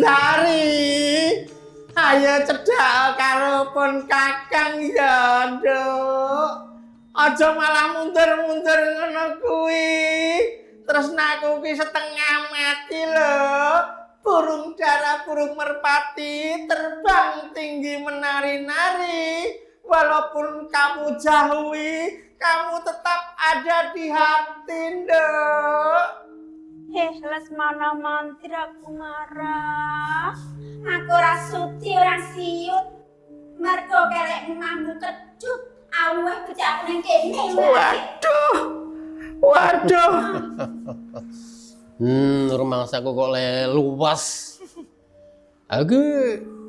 Gendari. Ayo cedhak karo pun Kakang ya, Nduk. Aja malah mundur-mundur ngono kuwi. Tresnaku ki setengah mati lho. Burung dara, burung merpati terbang tinggi menari-nari. Walaupun kamu jauhi, kamu tetap ada di hati, Nduk. Lesmana mantir aku marah. Aku ora sudi ora siut. Mergo kelek mambu kecut. Aweh bocah nang kene. Waduh. Rumangsaku kok luas. Aku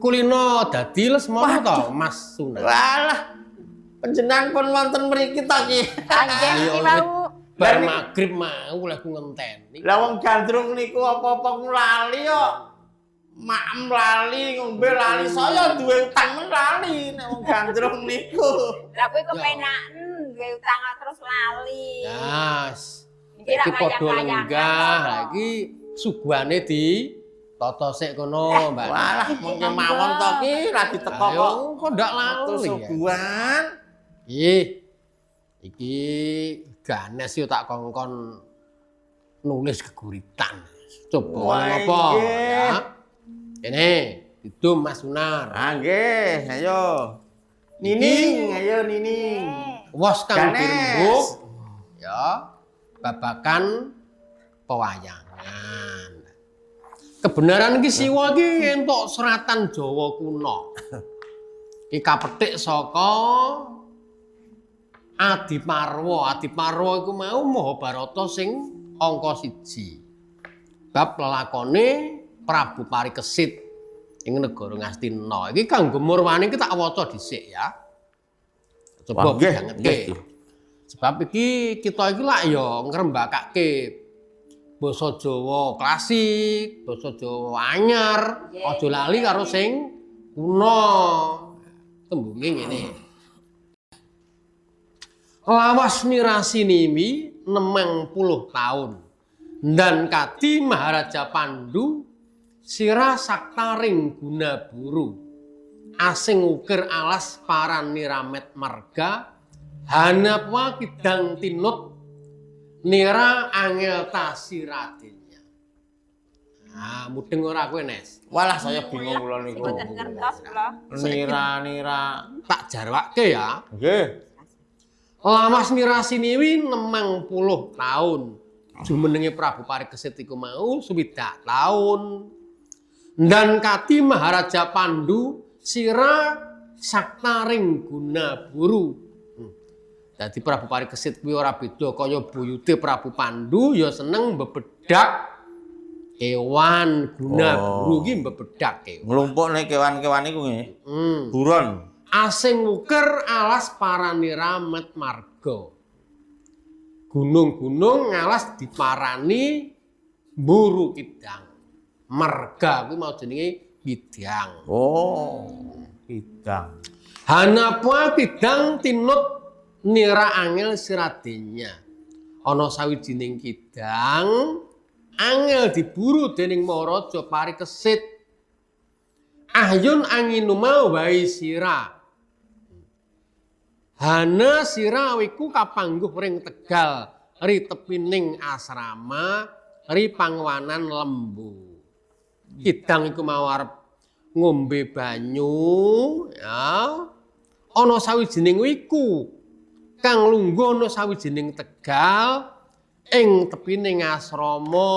kulino dadi Lesmana to, Mas Sunan. Walah. Panjenengan pun wonten mriki ta ki. Anjing mau. Bar magrib mau lek ku ngenteni. Lah wong gandrung niku apa-apa lali kok. Maem lali, ngombe lali, saya duwe utang men lali nek wong gandrung niku. Lah kowe kepenaken duwe utang terus lali. Yes. Iki padha lenggah. Lah iki suguhane di toto sik kono, Mbak. Walah mengke mawon to ki lagi teko kok. Kok ndak lali. Suguhan. Iki ganes yo tak kongkon nulis geguritan. Coba ngopo ya. Ini itu Mas Sunar. Ah nggih, ayo. Nining, ayo Nining. Wos kang Ganes. dirembuk ya babakan pewayangan. Kebenaran iki siwa iki entuk seratan Jawa kuno. Iki kapetik saka Adiparwa. Adiparwa iku mau Mahabharata sing angka 1. Bab lelakone Prabu Parikesit ing negara Ngastina. Iki kanggo murwani iki tak waca dhisik ya. Coba bangetke. Sebab iki kita iki lak ya ngrembakake basa Jawa klasik, basa Jawa anyar, aja lali karo sing kuno. Tembunge ngene. Lawas nirasinimi 60 tahun. Dan kadi Maharaja Pandu sira saktaring guna buru. Asing ukir alas paran niramet marga. Hanapwa kidang tinut nira angel tasiradennya. Nah, mudeng ora kowe, Nes? Walah saya bingung kula niku. Mboten ngertos kula. Nira-nira. Tak jarwake ya. Nggih. Lawas nirasiniwi 60 tahun. Jumenenge Prabu Parikesit iku mau 60 tahun. Dan kati Maharaja Pandu sira saktaring guna buru. Dadi Prabu Parikesit kuwi ora beda kaya buyute Prabu Pandu ya seneng bebedak kewan guna buru iki bebedak kewan. Nglumpukne kewan-kewan iku nggih. Buron. Asing uker alas paraniramet marga. Gunung-gunung ngalas diparani mburu kidang. Marga kuwi mau jenenge kidang. Oh, kidang. Hanapa kidang tinut nira angel siradenya. Ana sawijining kidang angel diburu dening Maharaja Parikesit. Ahyun anginu mau wae sira. Hana sirawiku kapangguh ring Tegal ri tepining asrama ri pangwanan lembu. Kidang iku mau arep ngombe banyu ya. Ana sawijining wiku kang lungguh ana sawijining Tegal ing tepining asrama.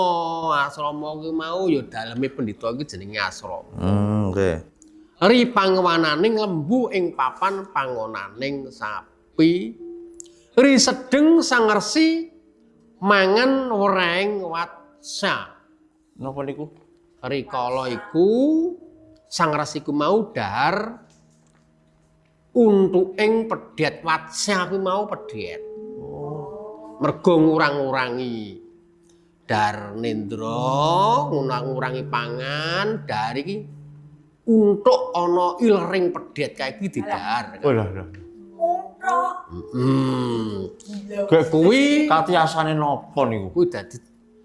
Asrama kuwi mau ya daleme pendhita iki jenenge asrama. Nggih. Ri pangwananing lembu ing papan pangonaning sapi. Ri sedeng sang resi mangan wereng watsa. Napa niku? Rikala iku sang resi ku mau dahar untuking pedhet watsa kuwi mau pedhet. Mergo ngurang-urangi dar nendra, ngurangi pangan, dari iki untuk ana ilring pedhet kae iki didahar. Oh lah. Untuk. Kuwi katiasane napa niku? Kuwi dadi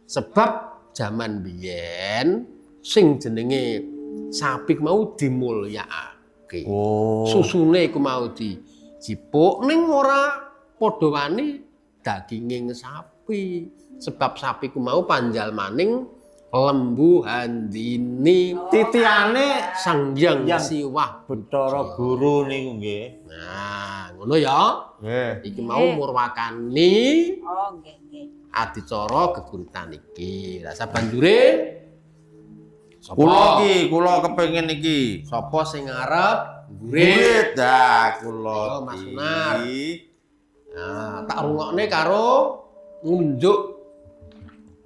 sebab jaman biyen sing jenenge sapi mau dimulyakake. Oh. Susune iku mau dijipuk ning ora padha wani daginging sapi. Sebab sapi ku mau panjal maning lembu handini Titiane Sang Hyang Yang Siwah Bathara Guru niku nggih. Nah, ngono ya. Nggih. Iki mau murwakani Oh, nggih. adicara geguritan iki. Lah sabanjure Kula kepengin iki. sapa sing ngarep gurit? Gurit dah kula. Ayo, Mas Sunar. iki. Nah, tak rungokne karo ngunjuk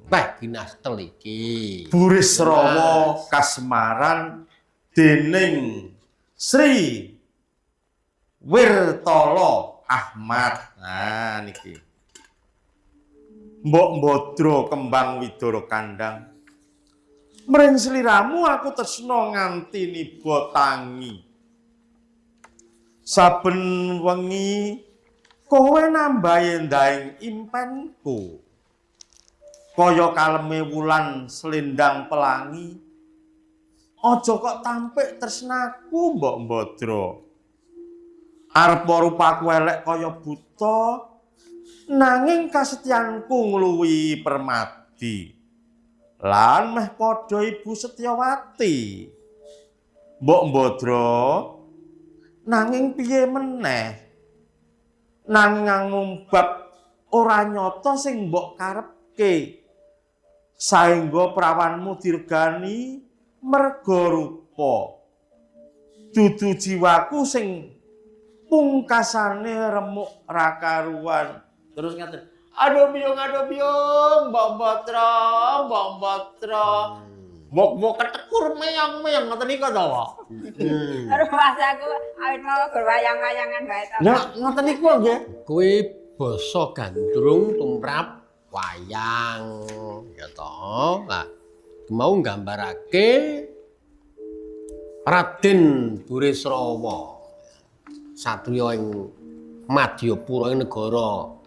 teh ginastel iki. Burisrawa kasemaran dening Sri Wirtala Ahmad. Nah niki. Mbok Mbodro kembang widoro kandang. Mring sliramu aku tresna nganti niba tangi. Saben wengi kowe nambahi ndaing impenku. Kaya kaleme wulan selendang pelangi. Aja kok tampik tresnaku, Mbok Mbodro. Arep rupaku elek kaya buta, nanging kasetyanku ngluwihi permadi. Lan meh padha Ibu Setyawati. Mbok Mbodro, nanging piye meneh? Nanging ngumbab ora nyata sing mbok karepke. Saengga prawanmu dirgani merga rupa. Dudu jiwaku sing pungkasane remuk ra karuan. Terus ngaten. Aduh biung, Mbok Mbodro. Mbok ketekur meyang-meyang ngoten niku to, Pak. Terus pas aku awit mau berwayang-wayangan bae to. Lah ngoten niku nggih. Kuwi basa gandrung tumrap wayang ya toh. Nah, mau nggambarake Raden Burisrawa satriya ing Madyapura ing negara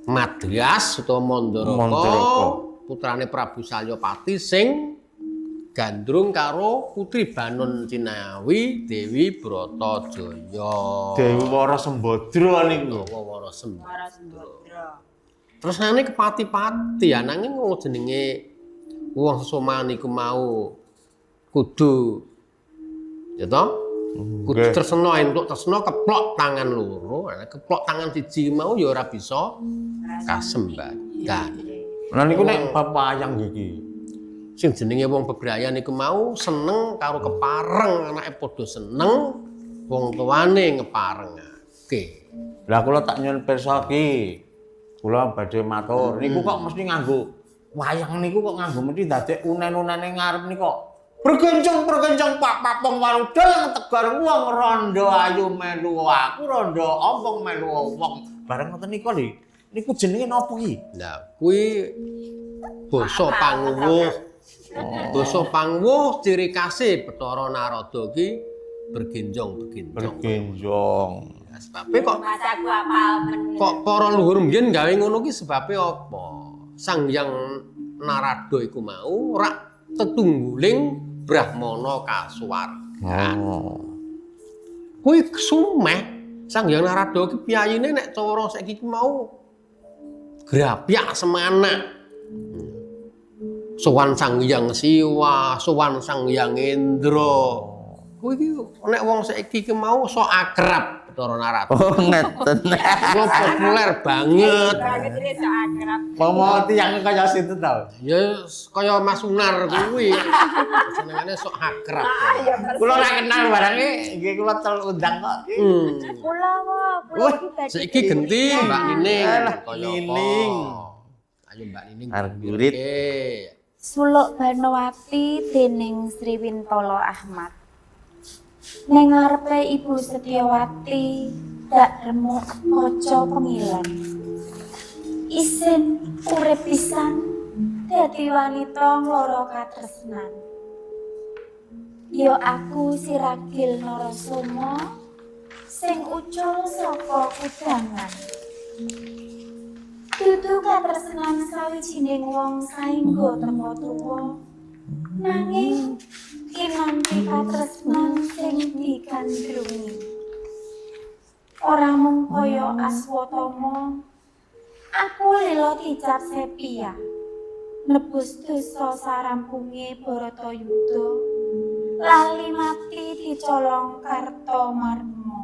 Madras utawa Mandaraka, putrane Prabu Salyapati sing gandrung karo putri Banon Cinawi Dewi Bratajaya. Dewi Wara Sembadra niku. Wara Sembadra. Ora sembodro. Terus nane kepati-pati ya nanging wong jenenge wong sesoman iku mau kudu ya toh kudu tresna entuk tresna keplok tangan loro, keplok tangan siji mau ya ora bisa kasembadan. Lah niku nek bab wayang iki. Sing jenenge wong bebrayan iku mau seneng karo kepareng, anake padha seneng, wong tuane ngeparengake. Lah kula tak nyuwun pirsa iki. Kula badhe matur, niku kok mesti nganggo wayang niku kok nganggo mesti dadek unen-unene ngarep niku kok. Bergencong Pak Papong Waruda yang tegar wong rondo ayu melu aku, rondo ompong melu wong. Bareng ngoten niku lho. Niku jenenge napa iki? Lah kuwi basa panguwuh. Basa panguwuh ciri khase Bathara Narada iki bergenjong. Bergenjong. Nah, sebabe kok Mas aku apal men. kok para luhur mbiyen gawe ngono ki sebabe apa? Sang Hyang Narada iku mau rak tetungguling Brahmana kasuwargan. Kuwi sumeh Sang Hyang Narada ki piyayine nek cara saiki ki mau grapyak semanak. Sowan Sang Hyang Siwah, sowan Sang Hyang Indra. Kuwi iki nek wong saiki ki mau sok akrab Bathara Narada. Oh ngeten. Kuwi populer banget. Banget iki sok akrab. Mau tiyang kaya sinten to? Ya kaya Mas Sunar kuwi. Senengane sok akrab. Ya Kula ora kenal barange nggih kula tel undang kok. kula kula iki badhe. Saiki genti Mbak Nining Alah, kaya Nining. apa? Ayo Mbak Nining. Arep gurit. Suluk Banowati dening Sri Wintala Ahmad. Ning ngarepe Ibu Setyawati dak remuk kaca pengilan. Isin urip pisan dadi wanita lara katresnan. Ya aku si Ragil Narasoma sing ucul saka kudangan. Dudu katresnan sawijining wong saengga tempo tuwa Nanging kinanti katresnan sing digandrungi. Ora mung kaya Aswatama, aku lila dicap sepia. Nebus dosa sarampunge Baratayuda. Lali mati dicolong Kartamarma.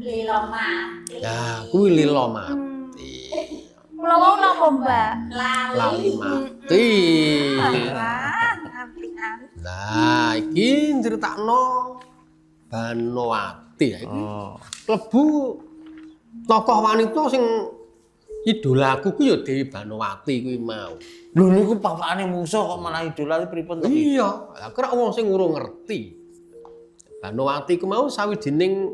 Lilo mati. Ya, kuwi lila mati. Mula wau napa, Mbak? Lali mati. Ampian. Nah, iki critakno Banowati ya iki. Oh. Klebu tokoh wanita sing idolaku ku ya Dewi Banowati kuwi mau. Lho niku bapakane mungsuh kok malah idolane pripun to? Iya, lah kira wong sing urung ngerti. Banowati ku mau sawijining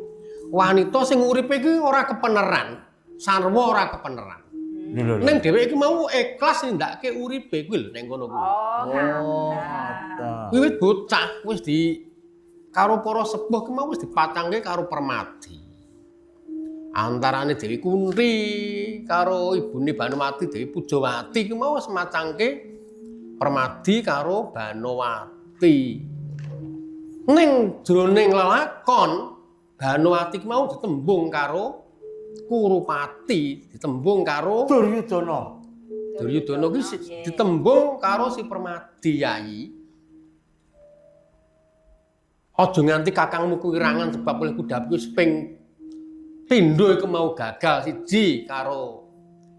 wanita sing uripe iki ora kepeneran, sarwa ora kepeneran. Lho. Ning dheweke iki mau ikhlas nindakake uripe kuwi lho ning kono kuwi. Oh, ngoten. Wiwit bocah wis di karo para sepuh ki mau wis dipacangke karo Permadi. Antarane Dewi Kunti karo ibune Banowati Dewi Pujawati ki mau wis macangke Permadi karo Banowati. Ning jroning lelakon Banowati ki mau ditembung karo Kurupati, ditembung karo Duryudana. Duryudana ki ditembung karo si Permadi yai. Aja nganti kakangmu kuwi irangan sebab oleh kudapi wis ping pindho iku mau gagal siji karo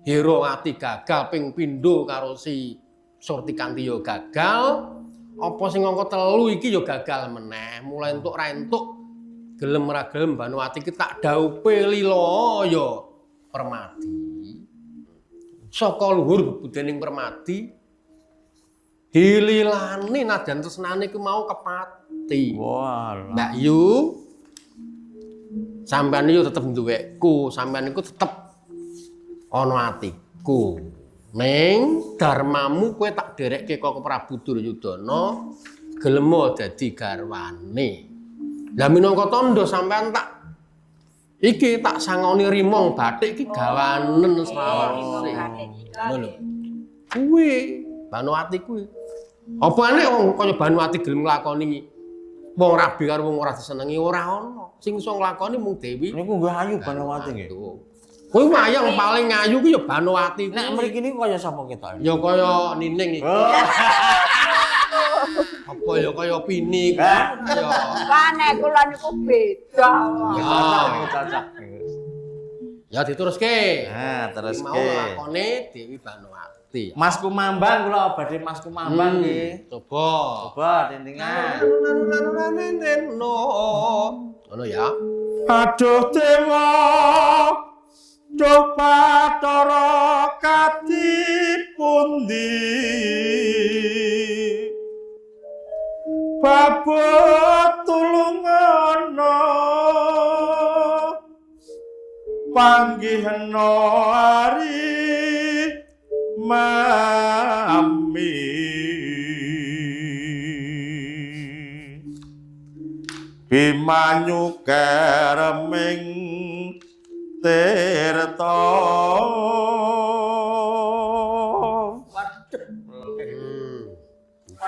Herawati gagal ping pindho karo si Surtikanti ya gagal. Apa sing angka 3 iki ya gagal meneh. Mulai entuk ra entuk gelem ra gelem Banowati ki tak dhaupe lila ya Permadi. Saka luhur bebudening Permadi dililani najan tresnane ku mau kepati. Walah. Mbak Yu sampean yo tetep duweku, sampean iku tetep ana atiku. Ning darmamu kowe tak derekke kok Prabu Duryudana gelem dadi garwane. Lah minangka tandha sampean tak iki tak sangoni rimong bathik iki gawanen selawase. Ngono lho. Kuwi Banowati kuwi. Apa aneh wong kaya Banowati gelem nglakoni wong rabi karo wong ora disenengi ora ana. Sing iso nglakoni mung Dewi. Niku nggih ayu Banowati nggih. Kuwi wayang paling ayu ku ya Banowati. Nek mriki niku kaya sapa ketoke? Ya kaya Nining iki. Apa ya kaya Pini ku. Ya. Kane kula niku beda. Cocok. Ya diteruske. Nah, terus Mau lakone Dewi Banowati. Mas Kumambang kula badhe Mas Kumambang nggih. Coba. Coba tintingan. Ngono ya. Aduh dewa Duh Bathara kati pundi Babut tulungana panggihna ari mami Bimanyu kereming tirta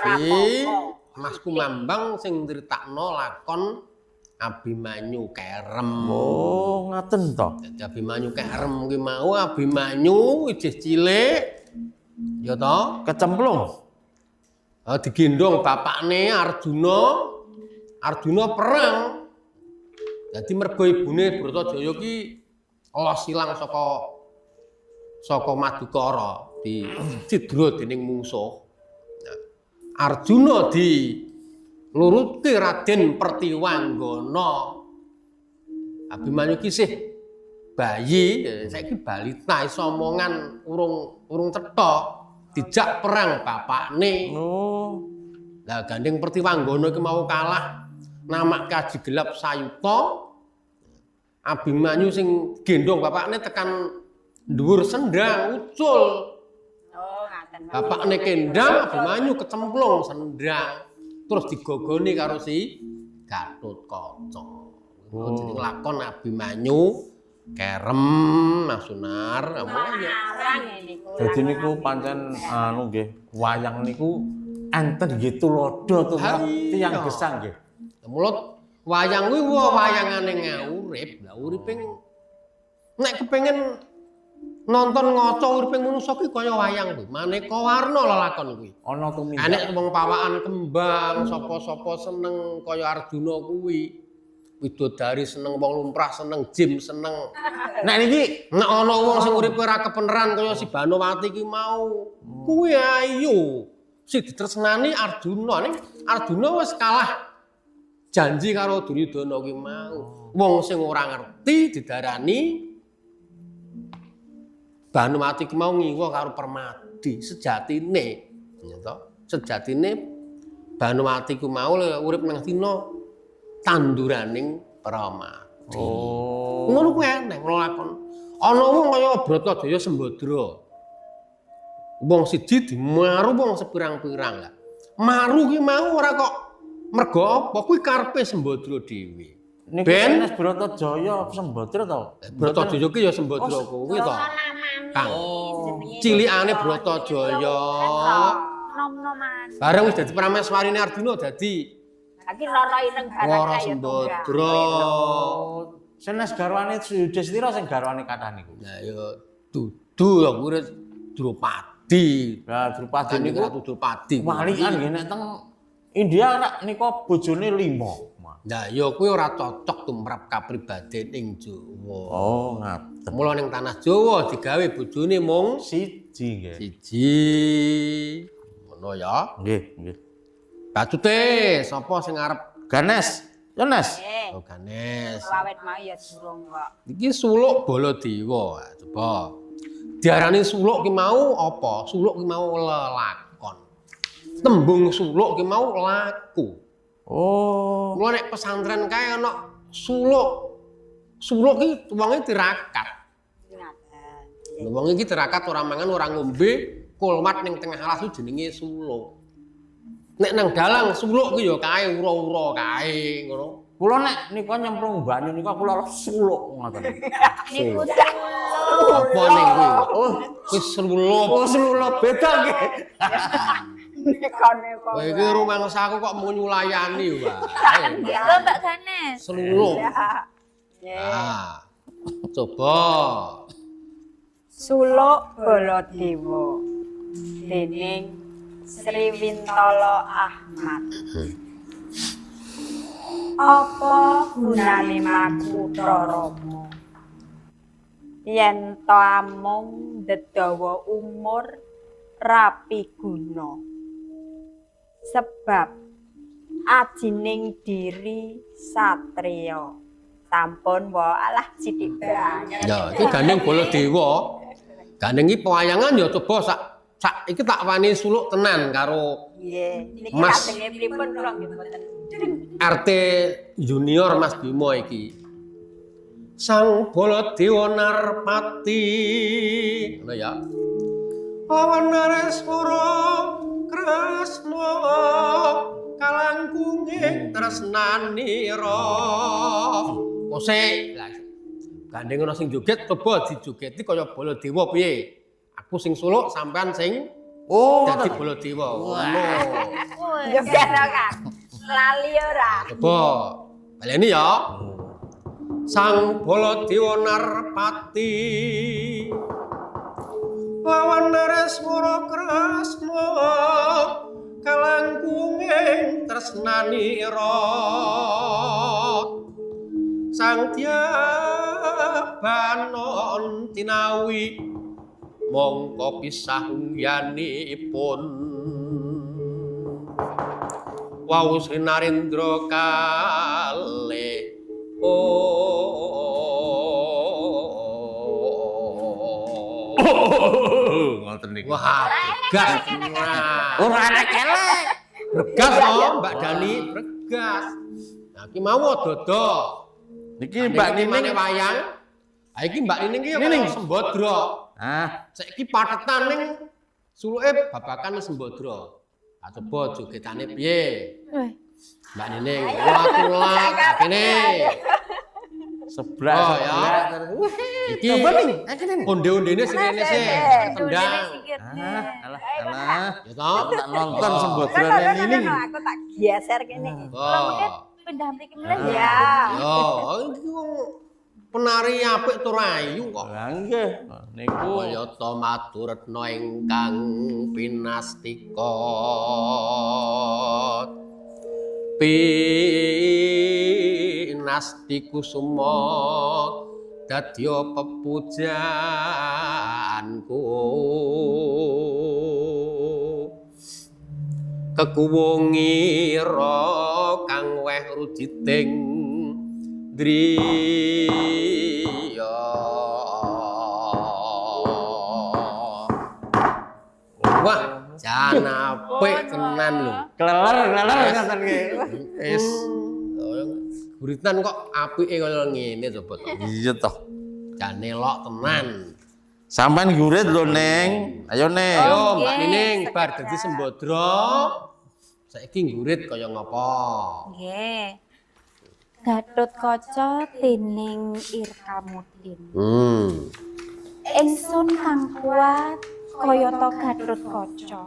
Iki Mas Kumambang sing critakno lakon Abimanyu Kerem. Oh, ngaten to. Dadi Abimanyu Kerem kuwi mau Abimanyu isih cilik. Ya to? Kecemplung. Digendong bapakne Arjuna. Arjuna perang. Dadi mergo ibune Bratajaya ki los ilang saka Madukara di cidra dening mungsuh. Arjuna dilurutke Raden Pertiwanggana. Abimanyu ki isih bayi, saiki balita iso omongan urung cetha, dijak perang bapakne. Oh. Lah gandeng Pertiwanggana iki mau kalah namak kaji gelap sayuta. Abimanyu sing gendong bapakne tekan dhuwur sendang ucul. Oh, ngaten. Bapakne kendang, Abimanyu kecemplung sendang. Terus digogoni karo si Gatotkaca. Oh. Jeneng lakon Abimanyu Kerem Mas Sunar. Arang niku. Dadi niku pancen anu nggih, wayang niku enten nggih tulodo tuh tiyang Iya. gesang nggih. Mulut wayang kuwi wayangane ngaurip. Lah uripe nek kepengin nonton ngaca uriping manungsa kuwi kaya wayang kuwi. Maneka warna lelakon kuwi. Ana tumindak. Enek wong pawakan kembang, sapa-sapa seneng kaya Arjuna kuwi. Widodari seneng wong lumrah, seneng jim, seneng. Nek niki Nek ana wong sing uripe ora kepeneran kaya si Banowati ki mau, kuwi ayo. Sing ditresnani Arjuna ning Arjuna wis kalah janji karo Duryudana ki mau. Wong sing ora ngerti didarani Banowati ki mau ngiwa karo Permadi sejatine. Ya to? Sejatine Banowati ku mau urip nang dina tanduraning Permadi. oh Ngono kuwi eneng nglakon. Ana wong kaya Bratadaya Sembadra. Wong siji dimaru wong sepirang-pirang lah. Maru ki mau ora kok mergo apa kuwi karepe Sembadra dhewe. niki Ben Nes Bratadaya Sembadra to. Bratadaya ki ya Sembadra kuwi to. Kang. Cilikane Bratadaya. Nom-noman. Bareng wis dadi prameswarine Arjuna dadi Lagi loro ireng barang Wara kaya Sembadra. Oh, senes garwane Yudhistira sing garwane kathah niku. Lah ya dudu ya kuwi Drupadi. Lah Drupadi Kanjeng niku Ratu Drupadi. walikan nggih nek teng India rak nika bojone 5. Lah ya kuwi ora cocok tumrap kapribaden ing Jawa. Oh, ngaten. Mula ning tanah Jawa digawe bojone mung Siji nggih. siji. Ngono ya. Nggih, nggih. Bacute sapa sing arep Ganes. Ya Nes. Eh, Ganes. awet mau ya durung kok. Iki suluk Baladewa. Coba. Diarani suluk ki mau apa? Suluk ki mau lelakon. Tembung suluk ki mau laku. Oh. Mula nek pesantren kae ana suluk. Suluk ki wonge tirakat. Ngaten. Wong iki tirakat ora mangan ora ngombe, kulmat ning tengah alas ku jenenge suluk. Nek nang dalang suluk ku ya kae ura-ura kae ngono. Kula nek nika nyemplung banyu nika kula suluk ngoten. Niku Apa ning kuwi? Oh, Kuwi suluk. oh suluk beda nggih. nekone kok. Kowe iki rumangsaku kok mau nyulayani wae. Lho Mbak Ganes. Suluk. Nggih. Ah. Coba. Suluk Baladewa. Dening Sri Wintala Ahmad. Apa gunane Makutra Rama? Yen to amung dedawa umur rapi guna. Sebab ajining diri satriya. Sampun wa alah sithik banget. Ya, iki gandeng Baladewa. Gandeng iki pewayangan ya coba sak iki tak wani suluk tenan karo Nggih, niki Mas. katenge pripun kula nggih mboten. RT Junior Mas Bimo iki. Sang Baladewa Narpati. Ngono ya. Lawan Nareswara Kresna kalangkunging tresnanira. Kose. Lah gandeng ana sing joget coba dijogeti kaya Baladewa piye? Aku sing suluk sampean sing Oh, dadi ngoten. Baladewa. Ngono. Yo kena kan. Lali ora. Coba baleni ya. Sang Baladewa Narpati lawan Nareswara Kresna kalangkunging tresnanira Sang Dyabanon tinawi mongko pisah ungyanipun wau Sri Narendra kalih Ngoten niku. wah gas Ora elek-elek. bregas to Mbak Dani bregas nah iki mau dodo Niki Mbak Nining Nining. wayang ha iki Mbak Nining iki Nining. ya Sembadra Ah, saiki pathetan ning suluke babakan Sembadra ah coba jogetane piye Mbak Nining, aku lak kene. Seblak. Oh, ya. Iki Coba nih, ini. onde-ondene sing rene sih. Tendang. Alah. Ya toh? Tak nonton Oh. sembodronen ini. Aku tak geser kene. Oh. Pindah mriki meneh ya. Ya. Yo, iki wong penari apik tur ayu kok. Lah nggih, niku Kaya ta Maturetna ingkang pinastika. Pinasti kusuma dadya pepujaanku. Kekuwungira kang weh rujiting driya. Wah, jan apik tenan lho. kleler ngoten nggih. Wis guritan kok apike kaya ngene coba to. Iya toh. Jan elok tenan. Sampeyan gurit lho, Neng. Ayo, Neng. Ayo, Oh, Mbak nggih, Nining bar saged. dadi sembodra. Saiki ngurit kaya ngapa? Nggih. Gatotkaca dening Irkamudin. Ingsun kang kuat kayata Gatotkaca.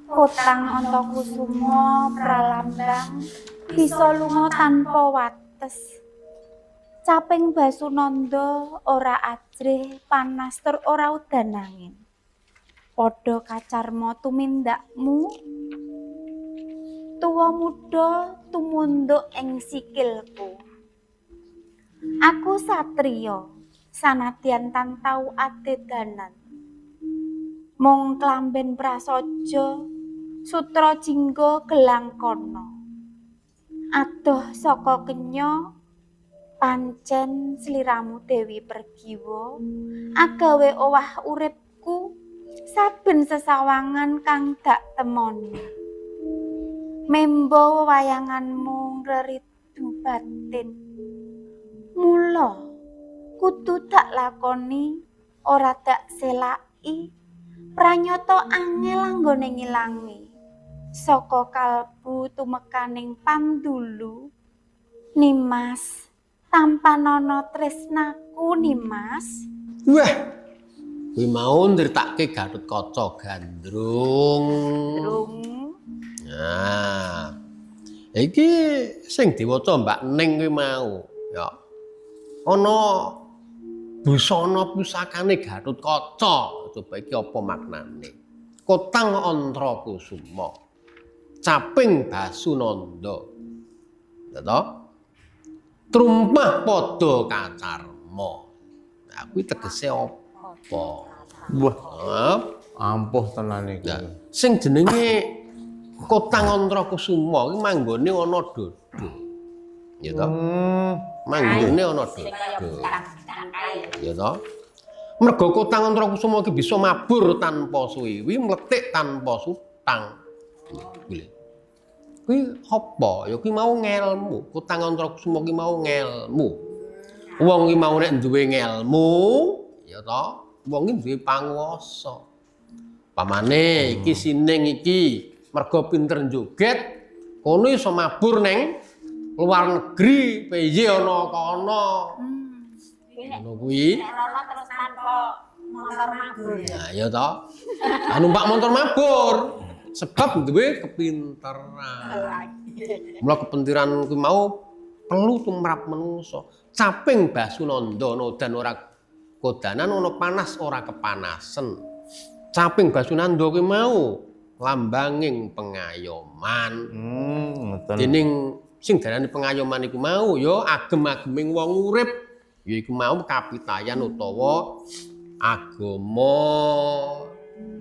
Kotang Antakusuma pralambang bisa lunga tanpa wates. Caping Basunanda ora ajrih panas tur ora udan angin. Padha kacarma tumindakmu. Tuwa muda tumunduk ing sikilku. Aku satriya sanadyan tantau adedanan. Mung klamben prasaja sutra jingga gelang kana. Adoh saka kenya pancen sliramu Dewi Pergiwa agawe owah uripku saben sesawangan kang dak temoni. Membo wayanganmu ngreridu batin. Mula kudu tak lakoni ora tak selaki pranyata angel anggone ngilangi saka kalbu tumekaning pandulu. Nimas tampanono tresnaku Nimas. Wah. Kuwi mau nritake Gatotkaca gandrung. Drung. Nah. Iki sing diwaca Mbak Ning kuwi mau, ya. Ana busana pusakane Gatotkaca. Coba iki apa maknane? Kotang Antrakusuma. Caping Basunanda. Ya toh? Trumpah padha kacarma. Nah, kuwi tegese apa? Wah, Hah? ampuh tenan niku. Nah, sing jenenge Kotang Antrakusuma kuwi manggone ana dodo. Ya toh? Manggone ana dodo. Ya toh? Merga Kotang Antrakusuma iki bisa mabur tanpa suwiwi, mletik tanpa sutang. Kuwi. Kuwi apa? Ya kuwi mau ngelmu. Kotang Antrakusuma kuwi mau ngelmu. Wong iki mau nek duwe ngelmu, ya toh? Wong iki duwe panguwasa. Pamane iki sining iki merga pinter joget, kono iso mabur neng luar negeri, piye ana kono. Ngono kuwi. Rono terus tanpa motor mabur. Nah, ya toh. Numpak motor mabur. Sebab duwe kepinteran. Mula kepinteran kuwi mau perlu tumrap manungsa. Caping Basunanda nodan ora kodanan, ana panas ora kepanasen. Caping Basunanda kuwi mau lambanging pengayoman. Ngoten. Dening sing darani pengayoman iku mau ya agem-ageming wong urip, yaiku mau kapitayan utawa agama.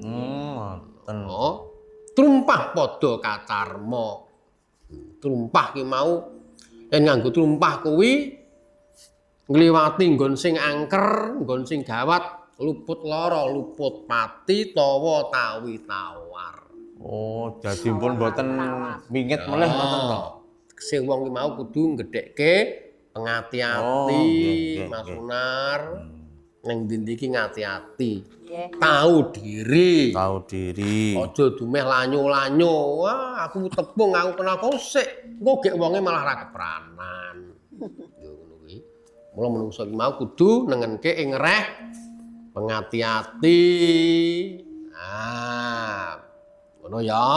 Ngoten. Oh, trumpah padha kacarma. Trumpah ki mau yen nganggo trumpah kuwi ngliwati nggon sing angker, nggon sing gawat, luput lara, luput pati, tawa tawi tawar. Oh, jadi pun mboten mingit meleh ngoten to. Sing wong ki mau kudu nggedhekke ngati-ati, nggih, Mas nggih. Unar. Ning ndi iki ngati-ati. Nggih. Tahu diri. Tahu diri. Aja dumeh lanyo-lanyo. Wah, aku tepung, aku kena kosek. Engko gek wonge malah ra kepranan. Yo ngono kuwi. Mula menungso iki mau kudu nengenke ing reh pengati-ati. Nah, ngono ya.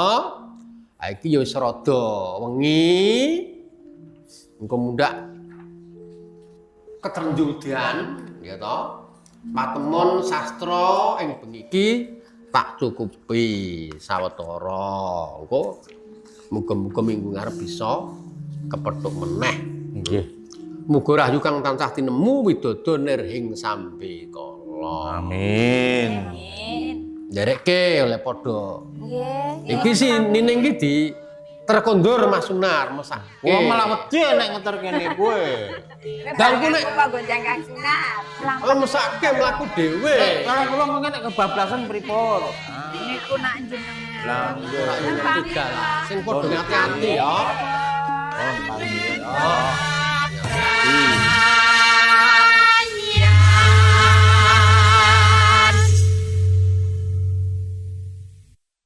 Ha iki ya wis rada wengi. Engko mundak ketrenjudan ya toh. Patemon sastra ing bengi iki tak cukupi sawetara. Engko muga-muga minggu ngarep bisa kepethuk meneh. Nggih. Muga rahayu kang tansah tinemu widodо nirhing sambe kala. Amin. Amin. Nderekke oleh padha. Nggih. Iki si nining iki di terkondur Mas Sunar mesake. Wah malah wedi nek ngeter kene kowe. Dan ku nek Kok goncang Kang Sunar. oh mesake mlaku dhewe. Kalau kula mungkin nek kebablasan pripun? Niku nak jenengan. Lah nggih. Tiga lah. Sing padha ngati-ati ya. Oh, pamit.